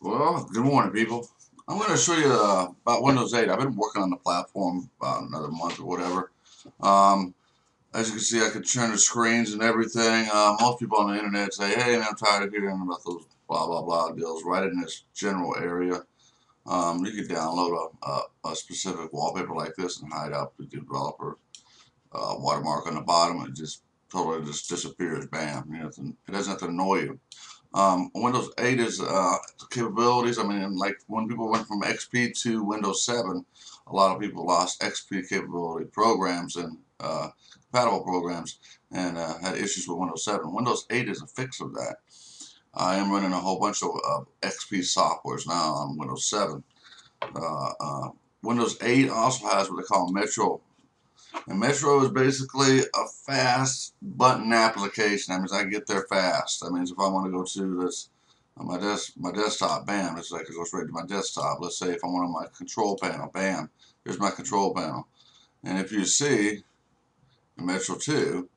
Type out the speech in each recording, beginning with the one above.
Well, good morning, people. I'm going to show you about Windows 8. I've been working on the platform about another month or whatever. Um, as you can see, I can turn the screens and everything. Most people on the internet say, hey, man, I'm tired of hearing about those blah, blah, blah deals right in this general area. You can download a specific wallpaper like this and hide out the developer watermark on the bottom. It just totally just disappears. Bam. It doesn't have to annoy you. Windows 8 is capabilities. I mean, like when people went from XP to Windows 7, a lot of people lost XP capability programs and compatible programs and had issues with Windows 7. Windows 8 is a fix of that. I am running a whole bunch of XP softwares now on Windows 7. Uh, uh, Windows 8 also has what they call Metro, and Metro is basically a fast button application. That means I can get there fast. That means if I want to go to this on my desktop, bam, it's like it goes right to my desktop. Let's say if I want on my control panel, bam, here's my control panel. And if you see in Metro 2,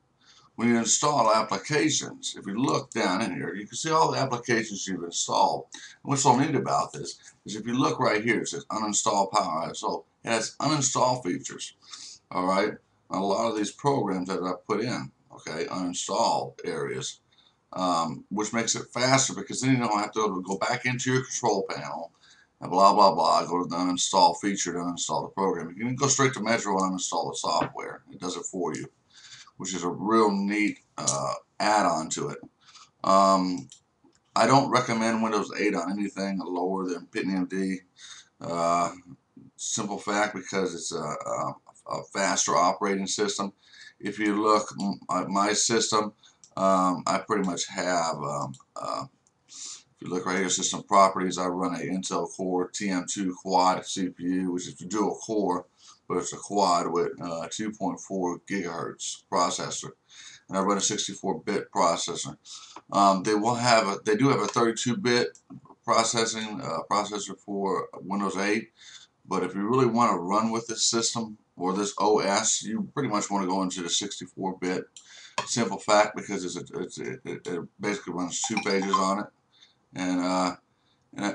when you install applications, if you look down in here, you can see all the applications you've installed. And what's so neat about this is if you look right here, it says uninstall Power ISO. It has uninstall features. All right, a lot of these programs that I put in, okay, uninstalled areas, which makes it faster because then you don't have to go back into your control panel and blah blah blah, go to the uninstall feature to uninstall the program. You can go straight to Metro and uninstall the software. It does it for you, which is a real neat add-on to it. Um, I don't recommend Windows 8 on anything lower than Pentium D. Uh, Simple fact, because it's a faster operating system. If you look at my system, I pretty much have, if you look right here, system properties, I run a Intel Core TM2 quad CPU, which is a dual core, but it's a quad with 2.4 gigahertz processor. And I run a 64-bit processor. They do have a 32-bit processor for Windows 8. But if you really want to run with this system or this OS, you pretty much want to go into the 64-bit. Simple fact, because it basically runs 2 pages on it, and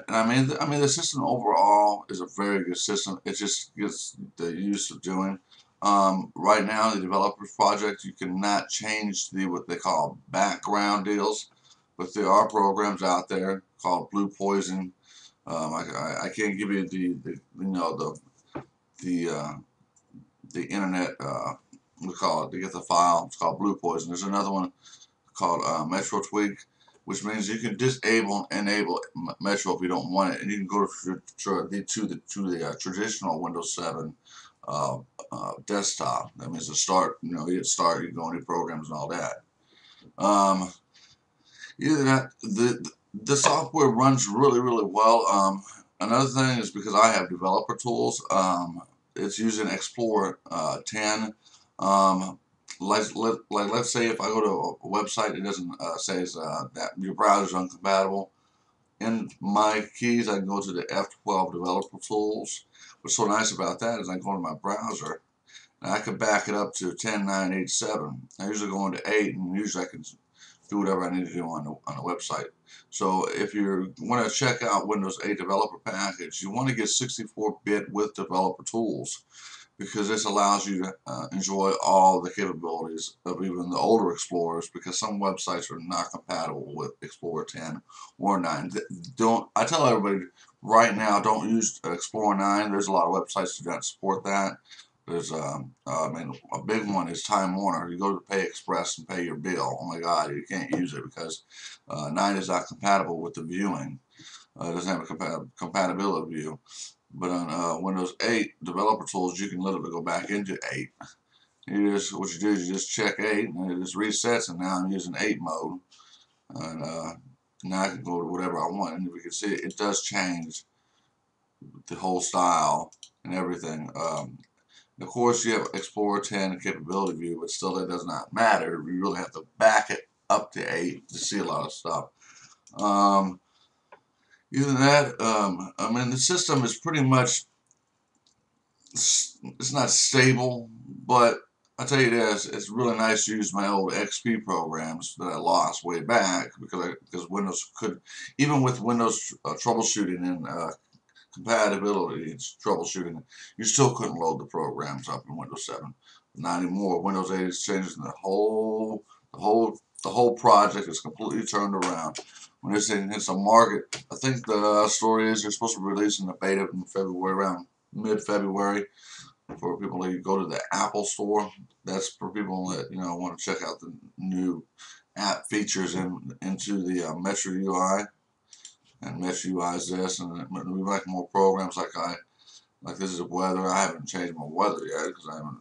I mean the system overall is a very good system. It just gets the use of doing. Right now, the developers project, you cannot change what they call background deals, but there are programs out there called Blue Poison. I can't give you the the internet we call it to get the file. It's called Blue Poison. There's another one called Metro Tweak, which means you can disable and enable Metro if you don't want it, and you can go to the traditional Windows 7 desktop. That means to start. You hit start, you go into programs and all that. Um, Either that the software runs really well. Another thing is because I have developer tools. It's using Explorer 10. Um, let's say if I go to a website, it doesn't says that your browser is uncompatible. In my keys, I can go to the F12 developer tools. What's so nice about that is I go to my browser and I can back it up to 10.9.8.7. I usually go into 8, and usually I can do whatever I need to do on the website. So if you want to check out Windows 8 developer package, you want to get 64-bit with developer tools, because this allows you to enjoy all the capabilities of even the older Explorers, because some websites are not compatible with Explorer 10 or 9. I tell everybody right now, don't use Explorer 9. There's a lot of websites that don't support that. There's I mean, a big one is Time Warner. You go to Pay Express and pay your bill. Oh my God, you can't use it because 9 is not compatible with the viewing. It doesn't have a compatibility view. But on Windows 8 developer tools, you can literally go back into 8. What you do is you just check 8, and it just resets, and now I'm using 8 mode. And now I can go to whatever I want. And if you can see, it does change the whole style and everything. Of course, you have Explorer 10 capability view, but still that does not matter. You really have to back it up to 8 to see a lot of stuff. Either that, I mean, the system is pretty much, it's not stable, but I tell you this, it's really nice to use my old XP programs that I lost way back because Windows could, even with Windows troubleshooting and compatibility troubleshooting, you still couldn't load the programs up in Windows 7. Not anymore. Windows 8 is changing the whole project is completely turned around. When this thing hits the market, I think the story is they're supposed to be releasing the beta in February, around mid-February, for people to go to the Apple Store. That's for people that want to check out the new app features into the Metro UI. And Metro UI is this, and we like more programs like this is weather. I haven't changed my weather yet because I haven't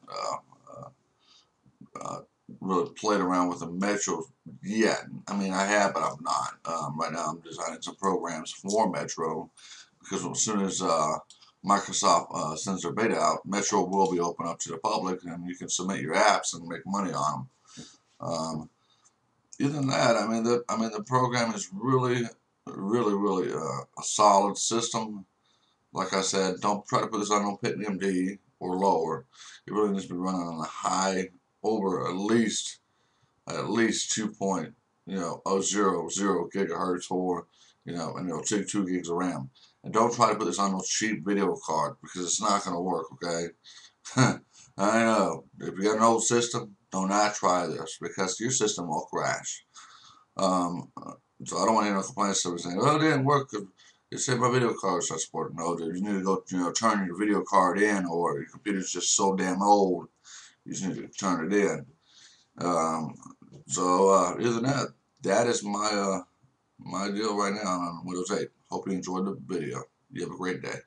uh, really played around with the Metro yet. I mean, I have, but I'm not. Right now, I'm designing some programs for Metro because as soon as Microsoft sends their beta out, Metro will be open up to the public, and you can submit your apps and make money on them. Other than that, the program is really a solid system. Like I said, don't try to put this on no PitMD or lower. It really needs to be running on a high, over at least 2.0 gigahertz, or and it'll take 2 gigs of RAM. And don't try to put this on no cheap video card because it's not going to work. Okay. I know. If you got an old system, do not try this because your system will crash. Um, so I don't want to hear no complaints. So saying, "Oh, it didn't work because it said my video card starts supporting." No, dude, you need to go, turn your video card in, or your computer's just so damn old. You just need to turn it in. Um, other than that, that is my my deal right now on Windows 8. Hope you enjoyed the video. You have a great day.